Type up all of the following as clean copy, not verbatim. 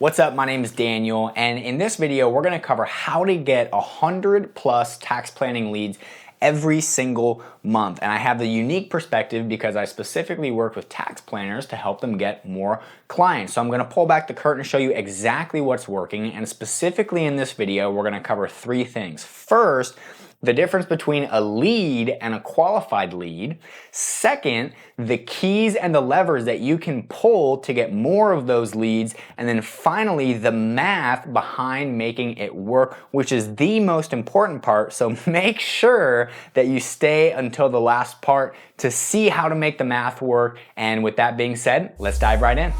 What's up? My name is Daniel, and in this video, we're gonna cover how to get 100+ tax planning leads every single month. And I have the unique perspective because I specifically work with tax planners to help them get more clients. So I'm gonna pull back the curtain and show you exactly what's working. And specifically in this video, we're gonna cover three things. First, the difference between a lead and a qualified lead. Second, the keys and the levers that you can pull to get more of those leads. And then finally, the math behind making it work, which is the most important part. So make sure that you stay until the last part to see how to make the math work. And with that being said, let's dive right in.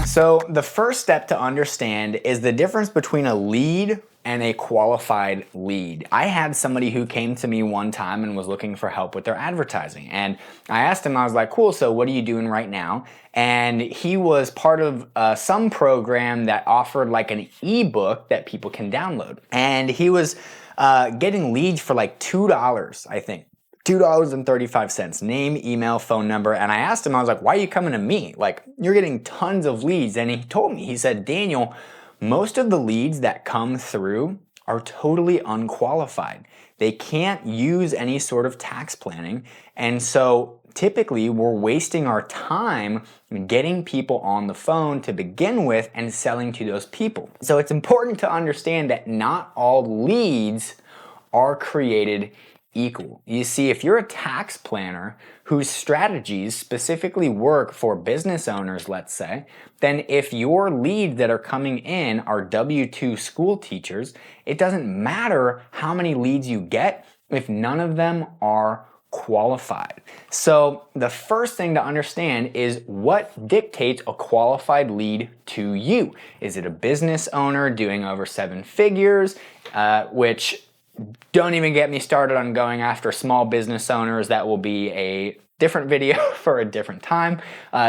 So the first step to understand is the difference between a lead and a qualified lead. I had somebody who came to me one time and was looking for help with their advertising. And I asked him, I was like, cool, so what are you doing right now? And he was part of some program that offered like an ebook that people can download. And he was getting leads for like $2, I think. $2.35, name, email, phone number. And I asked him, I was like, why are you coming to me? Like, you're getting tons of leads. And he told me, he said, Daniel, most of the leads that come through are totally unqualified. They can't use any sort of tax planning. And so typically we're wasting our time getting people on the phone to begin with and selling to those people. So it's important to understand that not all leads are created equal. You see, if you're a tax planner whose strategies specifically work for business owners, let's say, then if your leads that are coming in are W-2 school teachers, it doesn't matter how many leads you get if none of them are qualified. So the first thing to understand is what dictates a qualified lead to you. Is it a business owner doing over 7 figures, which don't even get me started on going after small business owners. That will be a different video for a different time.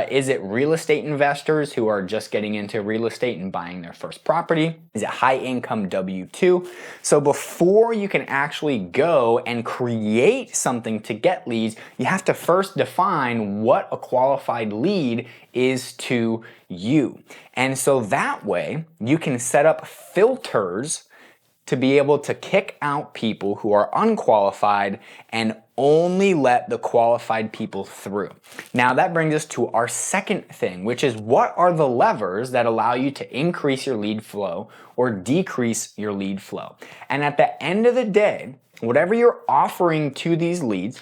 Is it real estate investors who are just getting into real estate and buying their first property? Is it high income W-2? So before you can actually go and create something to get leads, you have to first define what a qualified lead is to you. And so that way you can set up filters to be able to kick out people who are unqualified and only let the qualified people through. Now that brings us to our second thing, which is what are the levers that allow you to increase your lead flow or decrease your lead flow? And at the end of the day, whatever you're offering to these leads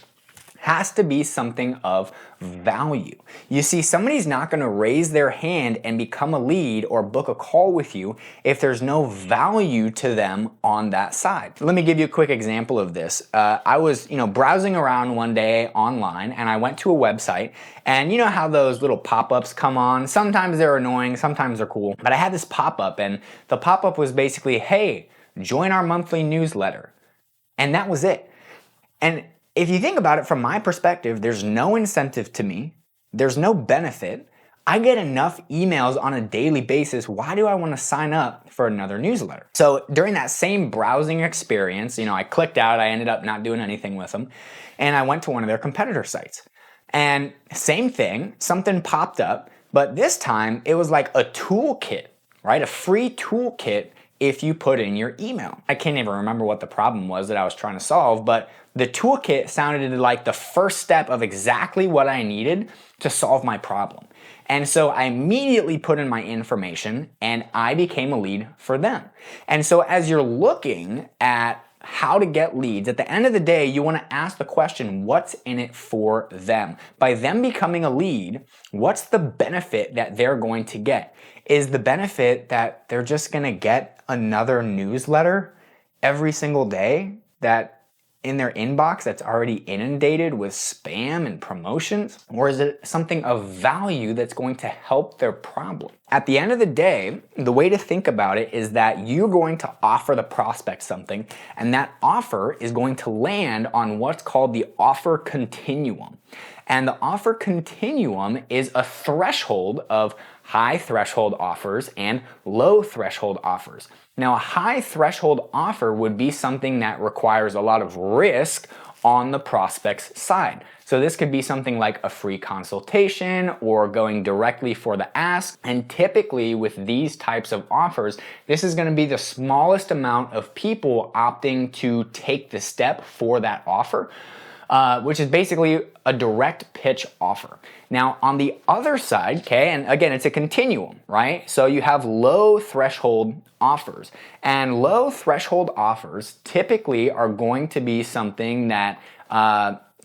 has to be something of value. You see, somebody's not going to raise their hand and become a lead or book a call with you if there's no value to them on that side. Let me give you a quick example of this. I was, browsing around one day online and I went to a website, and you know how those little pop-ups come on? Sometimes they're annoying, sometimes they're cool. But I had this pop-up, and the pop-up was basically, hey, join our monthly newsletter. And that was it. And if you think about it from my perspective, there's no incentive to me. There's no benefit. I get enough emails on a daily basis. Why do I want to sign up for another newsletter? So during that same browsing experience, I clicked out. I ended up not doing anything with them. And I went to one of their competitor sites. And same thing, something popped up. But this time it was like a toolkit, right? A free toolkit if you put in your email. I can't even remember what the problem was that I was trying to solve, but the toolkit sounded like the first step of exactly what I needed to solve my problem. And so I immediately put in my information and I became a lead for them. And so as you're looking at how to get leads, at the end of the day, you want to ask the question, what's in it for them? By them becoming a lead, what's the benefit that they're going to get? Is the benefit that they're just going to get another newsletter every single day that in their inbox that's already inundated with spam and promotions? Or is it something of value that's going to help their problem? At the end of the day, the way to think about it is that you're going to offer the prospect something, and that offer is going to land on what's called the offer continuum. And the offer continuum is a threshold of high threshold offers and low threshold offers. Now, a high threshold offer would be something that requires a lot of risk on the prospect's side. So this could be something like a free consultation or going directly for the ask. And typically with these types of offers, this is going to be the smallest amount of people opting to take the step for that offer, which is basically a direct pitch offer. Now, on the other side, okay, and again, it's a continuum, right? So you have low threshold offers, and low threshold offers typically are going to be something that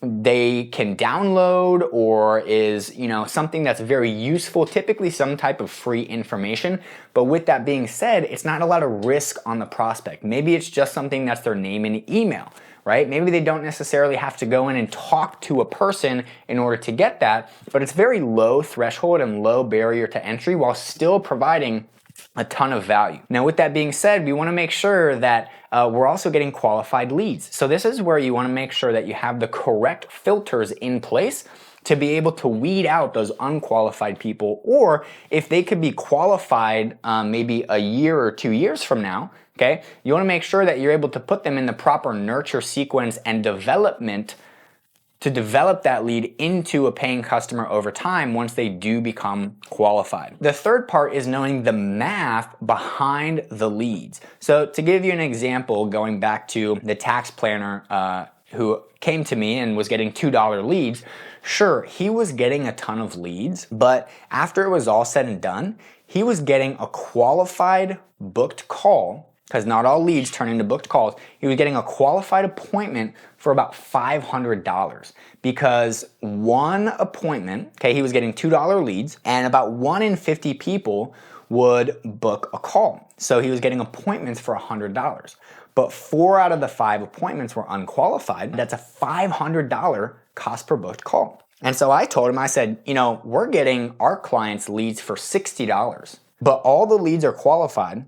they can download or is, something that's very useful, typically some type of free information. But with that being said, it's not a lot of risk on the prospect. Maybe it's just something that's their name and email, right? Maybe they don't necessarily have to go in and talk to a person in order to get that, but it's very low threshold and low barrier to entry while still providing a ton of value. Now, with that being said, we want to make sure that we're also getting qualified leads. So this is where you want to make sure that you have the correct filters in place to be able to weed out those unqualified people, or if they could be qualified maybe a year or 2 years from now, okay, you want to make sure that you're able to put them in the proper nurture sequence and development to develop that lead into a paying customer over time once they do become qualified. The third part is knowing the math behind the leads. So to give you an example, going back to the tax planner who came to me and was getting $2 leads, sure, he was getting a ton of leads, but after it was all said and done, he was getting a qualified booked call, because not all leads turn into booked calls. He was getting a qualified appointment for about $500 because one appointment, okay, he was getting $2 leads, and about 1 in 50 people would book a call. So he was getting appointments for $100. But 4 out of the 5 appointments were unqualified. That's a $500 cost per booked call. And so I told him, I said, we're getting our clients leads for $60, but all the leads are qualified,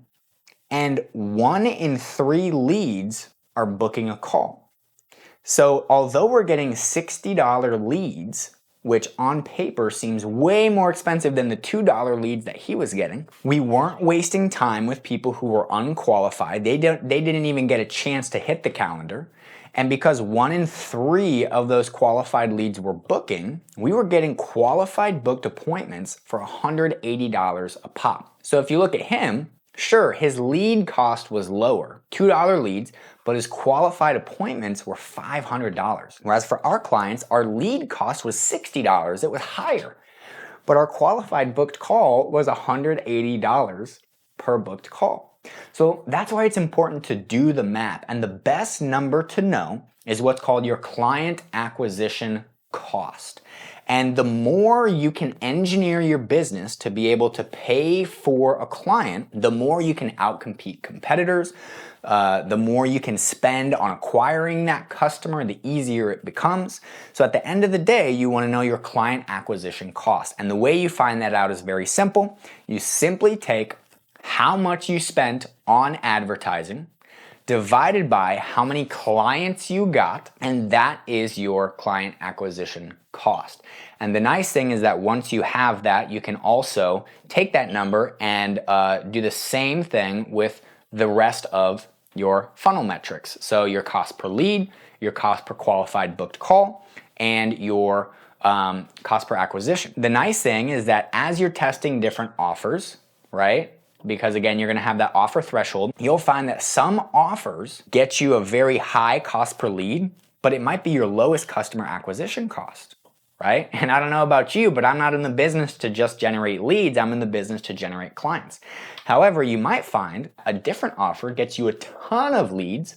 and 1 in 3 leads are booking a call. So although we're getting $60 leads, which on paper seems way more expensive than the $2 leads that he was getting, we weren't wasting time with people who were unqualified. They didn't even get a chance to hit the calendar. And because 1 in 3 of those qualified leads were booking, we were getting qualified booked appointments for $180 a pop. So if you look at him, sure, his lead cost was lower, $2 leads, but his qualified appointments were $500. Whereas for our clients, our lead cost was $60. It was higher, but our qualified booked call was $180 per booked call. So that's why it's important to do the math. And the best number to know is what's called your client acquisition cost. And the more you can engineer your business to be able to pay for a client, the more you can outcompete competitors, the more you can spend on acquiring that customer, the easier it becomes. So at the end of the day, you want to know your client acquisition cost. And the way you find that out is very simple. You simply take how much you spent on advertising divided by how many clients you got, and that is your client acquisition cost. And the nice thing is that once you have that, you can also take that number and do the same thing with the rest of your funnel metrics. So your cost per lead, your cost per qualified booked call, and your cost per acquisition. The nice thing is that as you're testing different offers, right? Because again, you're gonna have that offer threshold. You'll find that some offers get you a very high cost per lead, but it might be your lowest customer acquisition cost, right? And I don't know about you, but I'm not in the business to just generate leads. I'm in the business to generate clients. However, you might find a different offer gets you a ton of leads,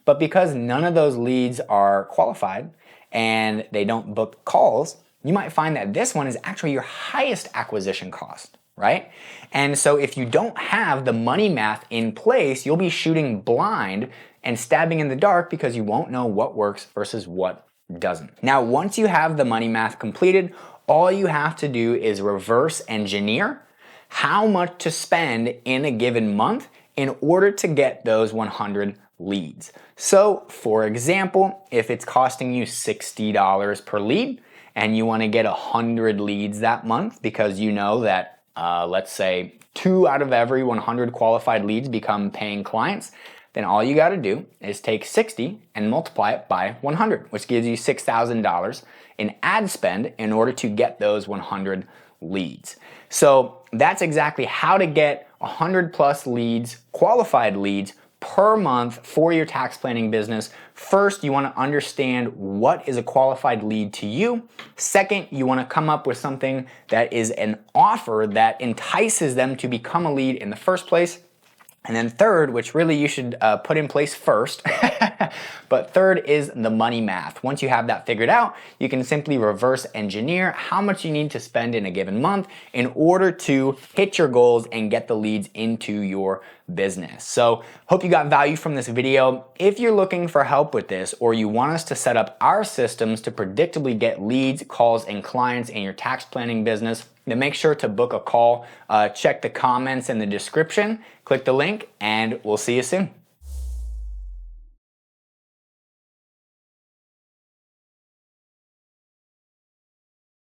but because none of those leads are qualified and they don't book calls, you might find that this one is actually your highest acquisition cost, right? And so if you don't have the money math in place, you'll be shooting blind and stabbing in the dark because you won't know what works versus what doesn't. Now, once you have the money math completed, all you have to do is reverse engineer how much to spend in a given month in order to get those 100 leads. So for example, if it's costing you $60 per lead and you want to get 100 leads that month because you know that let's say 2 out of every 100 qualified leads become paying clients, then all you got to do is take 60 and multiply it by 100, which gives you $6,000 in ad spend in order to get those 100 leads. So that's exactly how to get 100 plus leads, qualified leads, per month for your tax planning business. First, you want to understand what is a qualified lead to you. Second, you want to come up with something that is an offer that entices them to become a lead in the first place. And then third, which really you should put in place first, but third is the money math. Once you have that figured out, you can simply reverse engineer how much you need to spend in a given month in order to hit your goals and get the leads into your business. So hope you got value from this video. If you're looking for help with this, or you want us to set up our systems to predictably get leads, calls, and clients in your tax planning business, then make sure to book a call. Check the comments in the description, click the link, and we'll see you soon.